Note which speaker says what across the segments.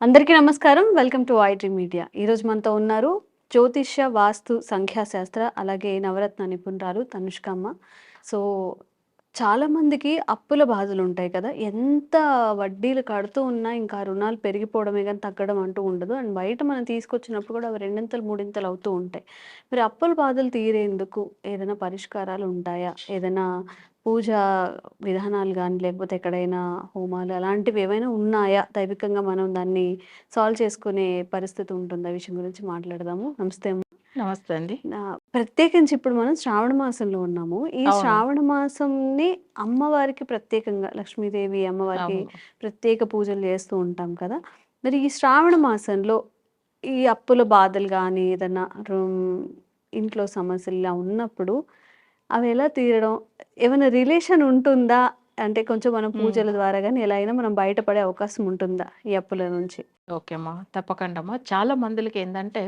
Speaker 1: అందరికీ నమస్కారం. Welcome to IT media. ఈరోజు మనతో ఉన్నారు జ్యోతిష్య, వాస్తు, సంఖ్యాశాస్త్ర అలాగే నవరత్న నిపుణురాలు తనుష్కమ్మ. సో, చాలామందికి అప్పుల బాధలుంటాయి కదా! ఎంత వడ్డీలు కడుతూ ఉన్నా ఇంకా రుణాలు పెరిగిపోవడమే గానీ తగ్గడం అంటూ ఉండదు. అండ్ బయట మనం తీసుకొచ్చినప్పుడు కూడా అవి రెండింతలు, మూడింతలు అవుతూ ఉంటాయి. మరి అప్పుల బాధలు తీరేందుకు ఏదైనా పరిష్కారాలు ఉంటాయా? ఏదైనా పూజా విధానాలు గానీ, లేకపోతే ఎక్కడైనా హోమాలు అలాంటివి ఏవైనా ఉన్నాయా? దైవికంగా మనం దాన్ని సాల్వ్ చేసుకునే పరిస్థితి ఉంటుందా? ఈ విషయం గురించి మాట్లాడదాము. నమస్తే అమ్మ.
Speaker 2: నమస్తే అండి.
Speaker 1: ప్రత్యేకించి ఇప్పుడు మనం శ్రావణ మాసంలో ఉన్నాము. ఈ
Speaker 2: అవును.
Speaker 1: శ్రావణ మాసంని అమ్మవారికి ప్రత్యేకంగా లక్ష్మీదేవి అమ్మవారికి
Speaker 2: అవును.
Speaker 1: ప్రత్యేక పూజలు చేస్తూ ఉంటాం కదా! మరి ఈ శ్రావణ మాసంలో ఈ అప్పుల బాధలు గానీ, ఏదన్నా ఇంట్లో సమస్యలు ఇలా ఉన్నప్పుడు అవి ఎలా తీరడం? ఏమైనా రిలేషన్ ఉంటుందా? అంటే కొంచెం మనం
Speaker 2: హ్మ్.
Speaker 1: పూజల ద్వారా గానీ ఎలా అయినా మనం బయటపడే అవకాశం ఉంటుందా ఈ అప్పుల నుంచి?
Speaker 2: ఓకే అమ్మా. తప్పకుండా అమ్మా. చాలా మందిలకేందంటే,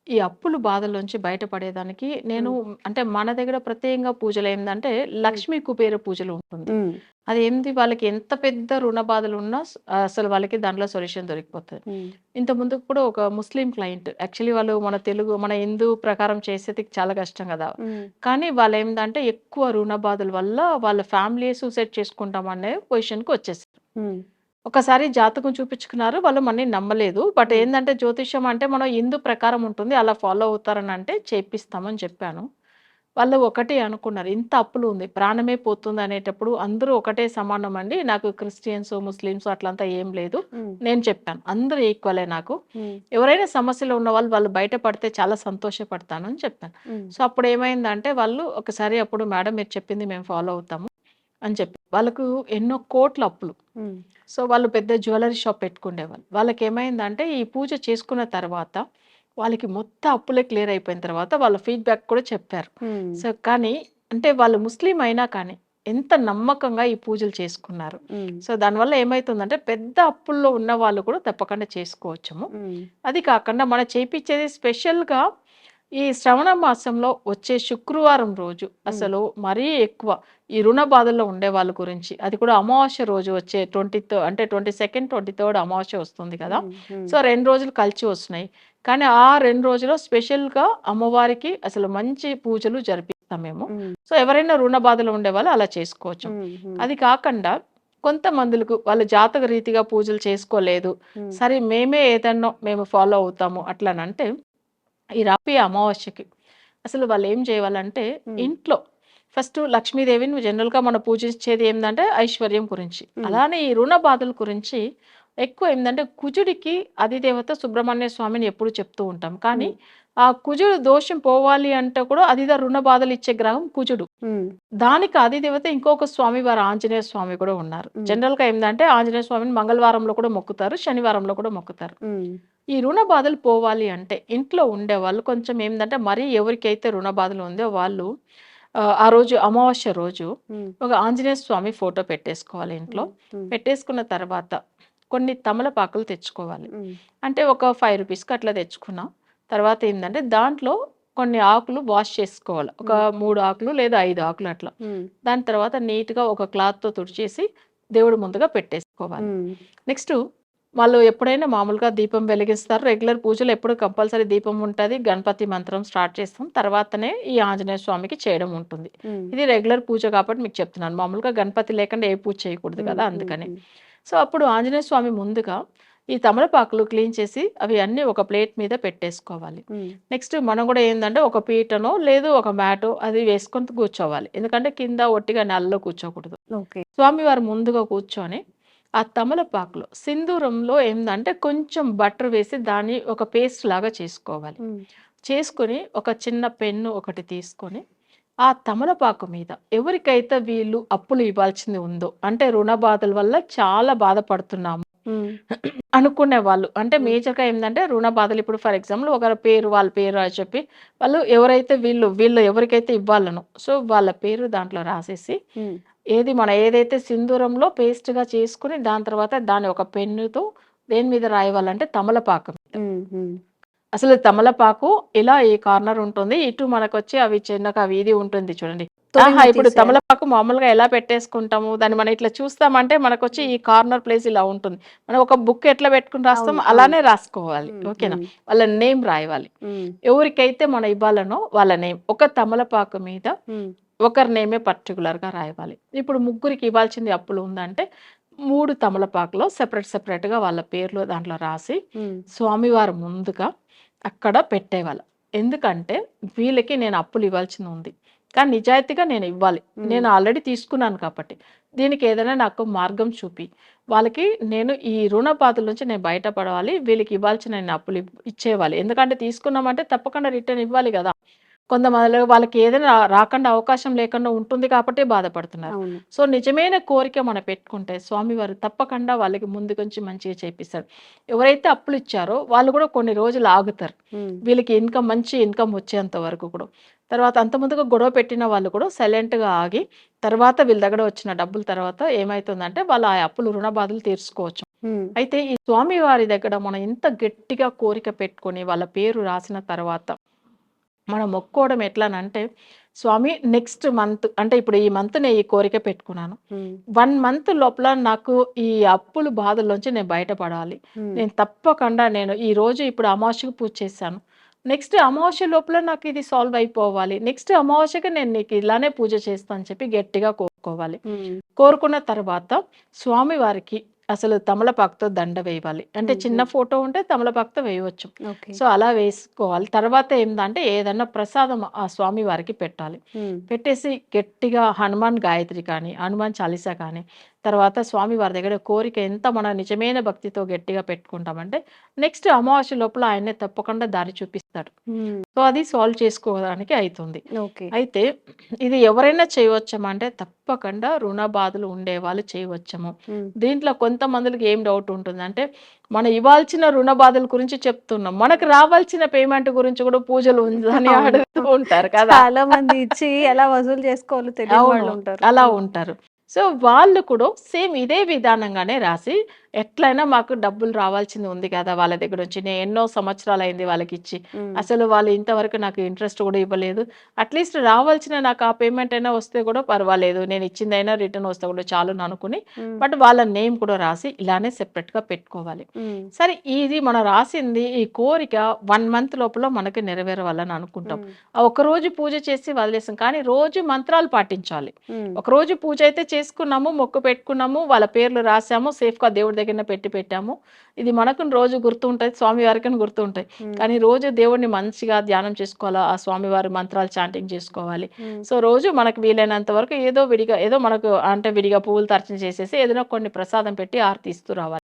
Speaker 2: ఈ అప్పులు బాధల్లోంచి బయటపడేదానికి నేను
Speaker 1: హ్మ్.
Speaker 2: అంటే మన దగ్గర ప్రత్యేకంగా పూజలేందంటే,
Speaker 1: హ్మ్.
Speaker 2: లక్ష్మీ కుబేర పూజలు ఉంటుంది.
Speaker 1: హ్మ్.
Speaker 2: అదేంది వాళ్ళకి ఎంత పెద్ద రుణ బాధలున్నా అసలు వాళ్ళకి దాంట్లో సొల్యూషన్ దొరికిపోతది.
Speaker 1: హ్మ్.
Speaker 2: ఇంత ముందుకు కూడా ఒక ముస్లిం క్లయింట్ యాక్చువల్లీ వాళ్ళు మన హిందూ ప్రకారం చేసేది చాలా కష్టం గదా!
Speaker 1: హ్మ్.
Speaker 2: కానీ వాళ్ళేందంటే ఎక్కువ రుణ బాధల వల్ల వాళ్ళ ఫ్యామిలీయే సూసైడ్ చేసుకుంటాం అనే పొజిషన్‌కొచ్చేసారు.
Speaker 1: హ్మ్.
Speaker 2: ఒకసారి జాతకం చూపించుకున్నారు. వాళ్ళు మనల్ని నమ్మలేదు. బట్
Speaker 1: హ్మ్.
Speaker 2: ఏందంటే జ్యోతిష్యం అంటే మనం హిందూ ప్రకారం ఉంటుంది. అలా ఫాలో అవుతారనంటే చేపిస్తామని చెప్పాను. వాళ్ళు ఒకటే అనుకున్నారు. ఇంత అప్పులు ఉంది. ప్రాణమే పోతుంది అనేటప్పుడు అందరూ ఒకటే సమానం అండి. నాకు క్రిస్టియన్స్, ముస్లిమ్స్ అట్లంతా ఏం లేదు.
Speaker 1: హ్మ్.
Speaker 2: నేను చెప్పాను. అందరూ ఈక్వలే నాకు.
Speaker 1: హ్మ్.
Speaker 2: ఎవరైనా సమస్యలో ఉన్నవాళ్ళు వాళ్ళు బయట పడితే చాలా సంతోషపడతాను అని చెప్పాను.
Speaker 1: హ్మ్.
Speaker 2: సో, అప్పుడేమైందంటే వాళ్ళు ఒకసారి అప్పుడు మేడం మీరు చెప్పింది మేము ఫాలో అవుతాము అని చెప్పి. వాళ్ళకు ఎన్నో కోట్ల అప్పులు.
Speaker 1: హ్మ్.
Speaker 2: సో, వాళ్ళు పెద్ద జ్యువెల్లరీ షాప్ పెట్టుకుండేవాళ్ళు. వాళ్ళకేమైందంటే, ఈ పూజ చేసుకున్న తర్వాత, వాళ్ళకి మొత్తం అప్పులే క్లియర్ అయిపోయిన తర్వాత, వాళ్ళ ఫీడ్‌బ్యాక్ కూడా చెప్పారు.
Speaker 1: హ్మ్.
Speaker 2: సో, కానీ అంటే వాళ్ళు ముస్లిం అయినా కానీ, ఎంత నమ్మకంగా ఈ పూజలు చేసుకున్నారు.
Speaker 1: హ్మ్.
Speaker 2: సో, దానివల్ల ఏమైతుందంటే, పెద్ద అప్పుల్లో ఉన్న వాళ్ళు కూడా తప్పకుండా చేసుకోవచ్చుము.
Speaker 1: హ్మ్.
Speaker 2: అది కాకుండా మనం చేపిచ్చేది స్పెషల్‌గా ఈ శ్రవణ మాసంలో వచ్చే శుక్రవారం రోజు
Speaker 1: హ్మ్.
Speaker 2: అసలు మరీ ఎక్కువ ఈ రుణ బాధల్లో ఉండే వాళ్ళ గురించి అది కూడా అమావాస్య రోజు వచ్చే 22 అంటే 22nd, 23rd అమావాస్య వస్తుంది కదా!
Speaker 1: హ్మ్. హ్మ్.
Speaker 2: సో, 2 రోజులు కలిసి వస్తున్నాయి. కానీ ఆ 2 రోజుల్లో స్పెషల్‌గా అమ్మవారికి అసలు మంచి పూజలు జరిపిస్తాం మేము.
Speaker 1: హ్మ్.
Speaker 2: సో, ఎవరైనా రుణ బాధలో ఉండేవాళ్ళు అలా చేసుకోవచ్చు.
Speaker 1: హ్మ్. హ్మ్.
Speaker 2: అది కాకుండా కొంతమందులకు వాళ్ళ జాతక రీతిగా పూజలు చేసుకోలేదు.
Speaker 1: హ్మ్.
Speaker 2: సరే మేమే ఏదన్నో మేము ఫాలో అవుతాము అట్లనంటే ఈ రాబోయే అమావాస్యకి అసలు వాళ్ళేం జేయాలంటే,
Speaker 1: హ్మ్.
Speaker 2: ఇంట్లో ఫస్టు లక్ష్మీదేవిని జనరల్‌గా మనం పూజించేది ఏందంటే, ఐశ్వర్యం గురించి.
Speaker 1: హ్మ్.
Speaker 2: అలానే ఈ రుణ బాధల గురించి ఎక్కువ ఏందంటే, కుజుడికి అధిదేవత సుబ్రహ్మణ్య స్వామిని ఎప్పుడు చెప్తూ ఉంటాం. కానీ,
Speaker 1: హ్మ్.
Speaker 2: ఆ కుజుడు దోషం పోవాలి అంటే కూడా అదిదా రుణ బాధలిచ్చే గ్రహం కుజుడు.
Speaker 1: హ్మ్.
Speaker 2: దానికి అధిదేవత ఇంకొక స్వామివారు ఆంజనేయ స్వామి కూడా ఉన్నారు.
Speaker 1: హ్మ్.
Speaker 2: జనరల్‌గా ఏందంటే, ఆంజనేయ స్వామిని మంగళవారంలో కూడా మొక్కుతారు, శనివారంలో కూడా మొక్కుతారు.
Speaker 1: హ్మ్.
Speaker 2: ఈ రుణ బాధలు పోవాలి అంటే ఇంట్లో ఉండేవాళ్ళు కొంచెం ఏందంటే మరీ ఎవరికైతే రుణ బాధలు ఉందో వాళ్ళు ఆ రోజు అమావాస్య రోజు
Speaker 1: హ్మ్.
Speaker 2: ఒక ఆంజనేయ స్వామి ఫోటో పెట్టేసుకోవాలి ఇంట్లో.
Speaker 1: హ్మ్. హ్మ్.
Speaker 2: పెట్టేసుకున్న తర్వాత కొన్ని తమలపాకులు తెచ్చుకోవాలి.
Speaker 1: హ్మ్.
Speaker 2: అంటే ఒక రూ. 5కి అట్లా తెచ్చుకున్నాం. తర్వాత ఏందంటే దాంట్లో కొన్ని ఆకులు వాష్ చేసుకోవాలి. ఒక
Speaker 1: హ్మ్.
Speaker 2: 3 ఆకులు లేదా 5 ఆకులు అట్లా.
Speaker 1: హ్మ్.
Speaker 2: దాని తర్వాత నీట్‌గా ఒక క్లాత్‌తో తుడిచేసి దేవుడి ముందుగా పెట్టేసుకోవాలి.
Speaker 1: హ్మ్.
Speaker 2: నెక్స్టు వాళ్ళు ఎప్పుడైనా మామూలుగా దీపం వెలిగిస్తారు. రెగ్యులర్ పూజలు ఎప్పుడు కంపల్సరీ దీపం ఉంటది. గణపతి మంత్రం స్టార్ట్ చేస్తాం. తర్వాతనే ఈ ఆంజనేయ స్వామికి చేయడం ఉంటుంది.
Speaker 1: హ్మ్.
Speaker 2: ఇది రెగ్యులర్ పూజ కాబట్టి మీకు చెప్తున్నాను. మామూలుగా గణపతి లేకుండా ఏ పూజ చేయకూడదు
Speaker 1: హ్మ్.
Speaker 2: కదా!
Speaker 1: హ్మ్.
Speaker 2: అందుకని.
Speaker 1: హ్మ్.
Speaker 2: సో, అప్పుడు ఆంజనేయ స్వామి ముందుగా ఈ తమలపాకులు క్లీన్ చేసి అవి అన్నీ ఒక ప్లేట్ మీద పెట్టేసుకోవాలి.
Speaker 1: హ్మ్.
Speaker 2: నెక్స్ట్ మనం గూడా ఏందంటే ఒక పీటనో, లేదు ఒక మ్యాటో అది వేసుకొని కూర్చోవాలి. ఎందుకంటే కింద ఒట్టిగా నేలలో కూర్చోకూడదు.
Speaker 1: ఓకే.
Speaker 2: స్వామివారు ముందుగా కూర్చొని, ఆ తమలపాకులో సింధూరంలో ఏందంటే కొంచెం బటర్ వేసి దాన్ని ఒక పేస్ట్ లాగా చేసుకోవాలి.
Speaker 1: హ్మ్.
Speaker 2: చేసుకొని ఒక చిన్న పెన్ను ఒకటి తీసుకొని, ఆ తమలపాకు మీద ఎవరికైతే వీళ్ళు అప్పులు ఇవ్వాల్సింది ఉందో, అంటే రుణ బాధల వల్ల చాలా బాధపడుతున్నాము
Speaker 1: హ్మ్.
Speaker 2: అనుకునేవాళ్ళు. అంటే
Speaker 1: హ్మ్.
Speaker 2: మేజర్‌గా ఏందంటే రుణ బాధలు ఇప్పుడు ఫర్ ఎగ్జాంపుల్ ఒకరి పేరు, వాళ్ళ పేరు అని చెప్పి వాళ్ళు ఎవరైతే వీళ్ళు ఎవరికైతే ఇవ్వాలనో సో, వాళ్ళ పేరు దాంట్లో రాసేసి
Speaker 1: హ్మ్.
Speaker 2: ఏదైతే సింధూరంలో పేస్ట్‌గా చేసుకొని దాని తర్వాత దాన్ని ఒక పెన్నుతో దేని మీద రాయవాలంటే తమలపాకు మీద.
Speaker 1: హ్మ్. హ్మ్.
Speaker 2: అసలు తమలపాకు ఇలా ఈ కార్నర్ ఉంటుంది. ఇటు మనకొచ్చి అవి చిన్నగా వీధి ఉంటుంది చూడండి. ఇప్పుడు తమలపాకు మామూలుగా ఎలా పెట్టేసుకుంటాము, దాన్ని మనం ఇట్లా చూస్తామంటే మనకొచ్చి ఈ కార్నర్ ప్లేస్ ఇలా ఉంటుంది. మనం ఒక బుక్ ఎట్లా పెట్టుకుని రాస్తామో అలానే రాసుకోవాలి. ఓకేనా? వాళ్ళ నేమ్ రాయాలి. ఎవరికైతే మనం ఇవ్వాలనో వాళ్ళ నేమ్ ఒక తమలపాకు మీద ఒకరి నేమే పర్టికులర్గా రాయాలి. ఇప్పుడు ముగ్గురికి ఇవ్వాల్సింది అప్పులు ఉందంటే 3 తమలపాకులో సెపరేట్గా వాళ్ళ పేర్లు దాంట్లో రాసి స్వామివారు ముందుగా అక్కడ పెట్టేవాళ్ళు. ఎందుకంటే వీళ్ళకి నేను అప్పులు ఇవ్వాల్సింది ఉంది, కానీ నిజాయితీగా నేను ఇవ్వాలి, నేను ఆల్రెడీ తీసుకున్నాను కాబట్టి దీనికి ఏదైనా నాకు మార్గం చూపి వాళ్ళకి నేను ఈ రుణ బాధల నుంచి నేను బయటపడవాలి, వీళ్ళకి ఇవ్వాల్సిన నేను అప్పులు ఇచ్చేవాలి. ఎందుకంటే తీసుకున్నామంటే తప్పకుండా రిటర్న్ ఇవ్వాలి కదా. కొంతమంది వాళ్ళకి ఏదైనా రాకుండా అవకాశం లేకుండా ఉంటుంది కాబట్టి బాధపడుతున్నారు. సో నిజమైన కోరిక మనం పెట్టుకుంటే స్వామివారు తప్పకుండా వాళ్ళకి ముందుకొచ్చి మంచిగా చేపిస్తారు. ఎవరైతే అప్పులు ఇచ్చారో వాళ్ళు కూడా కొన్ని రోజులు ఆగుతారు, వీళ్ళకి మంచి ఇన్కమ్ వచ్చేంత వరకు కూడా. తర్వాత అంత ముందుగా గొడవ పెట్టిన వాళ్ళు కూడా సైలెంట్గా ఆగి తర్వాత వీళ్ళ దగ్గర వచ్చిన డబ్బుల తర్వాత ఏమవుతుందంటే వాళ్ళు ఆ అప్పులు రుణ బాధలు తీర్చుకోవచ్చు. అయితే ఈ స్వామివారి దగ్గర మనం ఇంత గట్టిగా కోరిక పెట్టుకొని వాళ్ళ పేరు రాసిన తర్వాత మనం మొక్కుకోవడం ఎట్లానంటే, స్వామి నెక్స్ట్ మంత్ అంటే ఇప్పుడు ఈ మంత్ నేను ఈ కోరిక పెట్టుకున్నాను, 1 మంత్ లోపల నాకు ఈ అప్పులు బాధల్లోంచి నేను బయటపడాలి, నేను తప్పకుండా నేను ఈ రోజు ఇప్పుడు అమావాస్యకు పూజ చేశాను, నెక్స్ట్ అమావాస్య లోపల నాకు ఇది సాల్వ్ అయిపోవాలి, నెక్స్ట్ అమావాస్యకి నేను నీకు ఇలానే పూజ చేస్తాను అని చెప్పి గట్టిగా కోరుకోవాలి. కోరుకున్న తర్వాత స్వామి వారికి అసలు తమలపాకుతో దండ వేయాలి. అంటే చిన్న ఫోటో ఉంటే తమలపాకుతో వేయవచ్చు. సో అలా వేసుకోవాలి. తర్వాత ఏంటంటే ఏదన్నా ప్రసాదం ఆ స్వామి వారికి పెట్టాలి. పెట్టేసి గట్టిగా హనుమాన్ గాయత్రి కానీ హనుమాన్ చాలీసా కానీ తర్వాత స్వామి వారి దగ్గర కోరిక ఎంత మన నిజమైన భక్తితో గట్టిగా పెట్టుకుంటామంటే నెక్స్ట్ అమావాస్య లోపల ఆయనే తప్పకుండా దారి చూపిస్తాడు. సో అది సాల్వ్ చేసుకోవడానికి అవుతుంది. అయితే ఇది ఎవరైనా చేయవచ్చమా అంటే తప్పకుండా రుణ బాధలు ఉండే వాళ్ళు చేయవచ్చము. దీంట్లో కొంతమందికి ఏం డౌట్ ఉంటుందంటే మనం ఇవ్వాల్సిన రుణ బాధల గురించి చెప్తున్నాం, మనకు రావాల్సిన పేమెంట్ గురించి కూడా పూజలు ఉందని అడుగుతూ ఉంటారు కదా.
Speaker 1: చాలా మంది ఇచ్చి ఎలా వసూలు చేసుకోవాలో తెలియని వాళ్ళు ఉంటారు.
Speaker 2: అలా ఉంటారు. సో వాళ్ళు కూడా సేమ్ ఇదే విధానంగానే రాసి ఎట్లయినా మాకు డబ్బులు రావాల్సింది ఉంది కదా వాళ్ళ దగ్గర నుంచి, నేను ఎన్నో సంవత్సరాలు అయింది వాళ్ళకి ఇచ్చి, అసలు వాళ్ళు ఇంతవరకు నాకు ఇంట్రెస్ట్ కూడా ఇవ్వలేదు, అట్లీస్ట్ రావాల్సిన నాకు ఆ పేమెంట్ అయినా వస్తే కూడా పర్వాలేదు, నేను ఇచ్చిందైనా రిటర్న్ వస్తే కూడా చాలు అనుకుని బట్ వాళ్ళ నేమ్ కూడా రాసి ఇలానే సెపరేట్గా పెట్టుకోవాలి. సరే ఇది మనం రాసింది ఈ కోరిక 1 మంత్ లోపల మనకి నెరవేరవాలని అనుకుంటాం. ఒకరోజు పూజ చేసి వదిలేసాం, కానీ రోజు మంత్రాలు పాటించాలి. ఒకరోజు పూజ అయితే చేసుకున్నాము, మొక్కు పెట్టుకున్నాము, వాళ్ళ పేర్లు రాసాము, సేఫ్గా దేవుడి దగ్గర పెట్టాము, ఇది మనకు రోజు గుర్తుంటుంది, స్వామివారికి గుర్తుంటాయి. కానీ రోజు దేవుడిని మంచిగా ధ్యానం చేసుకోవాలా, ఆ స్వామివారి మంత్రాలు చాంటింగ్ చేసుకోవాలి. సో రోజు మనకు వీలైనంత వరకు ఏదో మనకు అంటే విడిగా పువ్వులు తర్చన చేసేసి ఏదైనా కొన్ని ప్రసాదం పెట్టి ఆరతి ఇస్తూ రావాలి.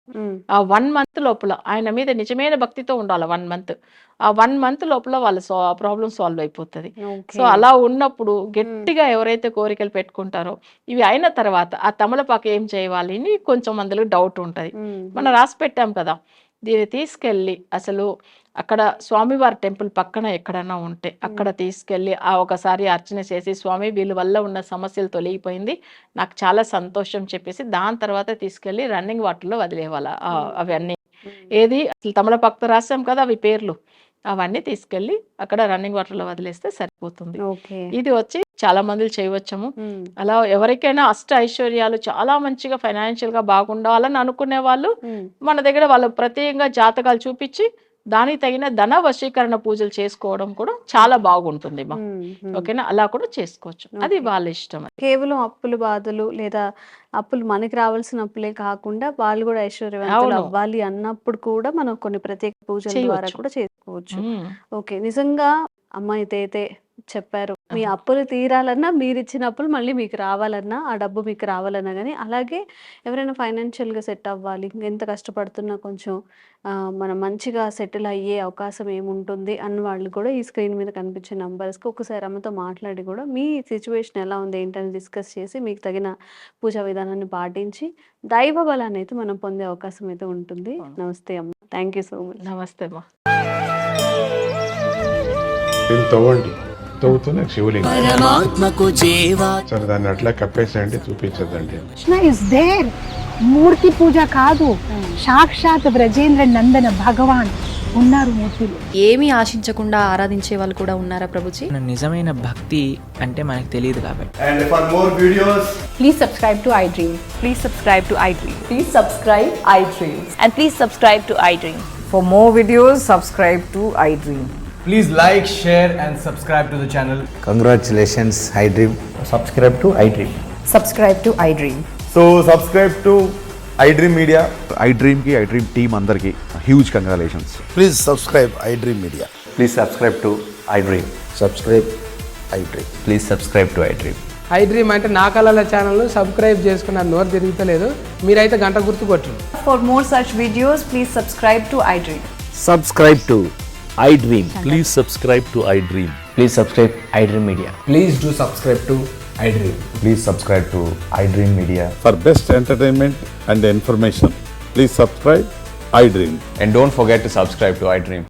Speaker 2: ఆ 1 మంత్ లోపల ఆయన మీద నిజమైన భక్తితో ఉండాలి. 1 మంత్ ఆ 1 మంత్ లోపల వాళ్ళ ప్రాబ్లం సాల్వ్ అయిపోతుంది. సో అలా ఉన్నప్పుడు గట్టిగా ఎవరైతే కోరికలు పెట్టుకుంటారో ఇవి అయిన తర్వాత ఆ తమలపాకు ఏం చేయాలి అని కొంచెం మందిలో డౌట్ ఉంటుంది. మనం రాసి పెట్టాం కదా, దీన్ని తీసుకెళ్ళి అసలు అక్కడ స్వామివారి టెంపుల్ పక్కన ఎక్కడన్నా ఉంటే అక్కడ తీసుకెళ్ళి ఒకసారి అర్చన చేసి, స్వామి వీళ్ళ వల్ల ఉన్న సమస్యలు తొలగిపోయింది, నాకు చాలా సంతోషం చెప్పేసి దాని తర్వాత తీసుకెళ్ళి రన్నింగ్ వాటర్లో వదిలేవాళ్ళ అవన్నీ. ఏది అసలు తమలపాకుతో రాసాం కదా అవి పేర్లు, అవన్నీ తీసుకెళ్ళి అక్కడ రన్నింగ్ వాటర్లో వదిలేస్తే సరిపోతుంది. ఇది వచ్చి చాలా మంది చేయవచ్చము. అలా ఎవరికైనా అష్ట ఐశ్వర్యాలు చాలా మంచిగా ఫైనాన్షియల్ గా బాగుండాలని అనుకునే వాళ్ళు మన దగ్గర వాళ్ళు ప్రత్యేకంగా జాతకాలు చూపించి దానికి తగిన ధన వశీకరణ పూజలు చేసుకోవడం కూడా చాలా బాగుంటుంది. ఓకేనా, అలా కూడా చేసుకోవచ్చు, అది వాళ్ళ ఇష్టం.
Speaker 1: కేవలం అప్పులు బాధలు లేదా అప్పులు మనకి రావాల్సిన అప్పులే కాకుండా వాళ్ళు కూడా ఐశ్వర్యవంతులు అవ్వాలి అన్నప్పుడు కూడా మనం కొన్ని ప్రత్యేక పూజల ద్వారా కూడా చేసుకోవచ్చు. ఓకే, నిజంగా అమ్మ ఇదైతే చెప్పారు, మీ అప్పులు తీరాలన్నా మీరు ఇచ్చిన అప్పులు మళ్ళీ మీకు రావాలన్నా ఆ డబ్బు మీకు రావాలన్నా కానీ, అలాగే ఎవరైనా ఫైనాన్షియల్గా సెట్ అవ్వాలి, ఎంత కష్టపడుతున్నా కొంచెం మనం మంచిగా సెటిల్ అయ్యే అవకాశం ఏముంటుంది అన్న వాళ్ళు కూడా ఈ స్క్రీన్ మీద కనిపించే నంబర్స్కి ఒకసారి అమ్మతో మాట్లాడి కూడా మీ సిచ్యువేషన్ ఎలా ఉంది ఏంటని డిస్కస్ చేసి మీకు తగిన పూజా విధానాన్ని పాటించి దైవ బలాన్ని అయితే మనం పొందే అవకాశం అయితే ఉంటుంది. నమస్తే అమ్మ, థ్యాంక్ యూ సో మచ్.
Speaker 2: నమస్తే అమ్మా.
Speaker 3: తవ్వుతున్న శివలింగం సరే దాన్ని అట్లా కప్పేసేయండి, చూపించదండి.
Speaker 4: కృష్ణ ఇస్ దేర్, మూర్తి పూజ కాదు, సాక్షాత్ బ్రజేంద్ర నందన భగవాన్ ఉన్నారు మూర్తులు.
Speaker 5: ఏమీ ఆశించకుండా ఆరాధించే వాళ్ళు కూడా ఉన్నారా ప్రభుజీ?
Speaker 6: నిజమైన భక్తి అంటే మనకు తెలియదు కాబట్టి.
Speaker 7: And for more videos,
Speaker 4: Please subscribe to iDream.
Speaker 8: Please subscribe to iDream.
Speaker 9: Please subscribe iDream.
Speaker 8: And please subscribe to iDream.
Speaker 9: For more videos, subscribe to iDream.
Speaker 7: please like, share and subscribe to the channel.
Speaker 10: Congratulations, iDream.
Speaker 7: Subscribe to iDream.
Speaker 9: Subscribe to iDream.
Speaker 7: So subscribe to iDream Media.
Speaker 11: iDream ki iDream team andarki huge congratulations.
Speaker 10: Please subscribe iDream Media.
Speaker 7: Please subscribe to iDream.
Speaker 10: Subscribe iDream.
Speaker 7: Please subscribe to iDream.
Speaker 12: iDream అంటే నా కళల ఛానల్ను subscribe చేసుకున్న నోరు తిరుగుతలేదు, మీరైతే గంట గుర్తు కొట్టండి.
Speaker 9: For more such videos, please subscribe to iDream.
Speaker 10: Subscribe to iDream.
Speaker 11: Please subscribe to iDream.
Speaker 6: Please subscribe iDream Media.
Speaker 7: Please do subscribe to iDream.
Speaker 10: Please subscribe to iDream Media.
Speaker 3: For best entertainment and information, please subscribe iDream.
Speaker 7: And don't forget to subscribe to iDream.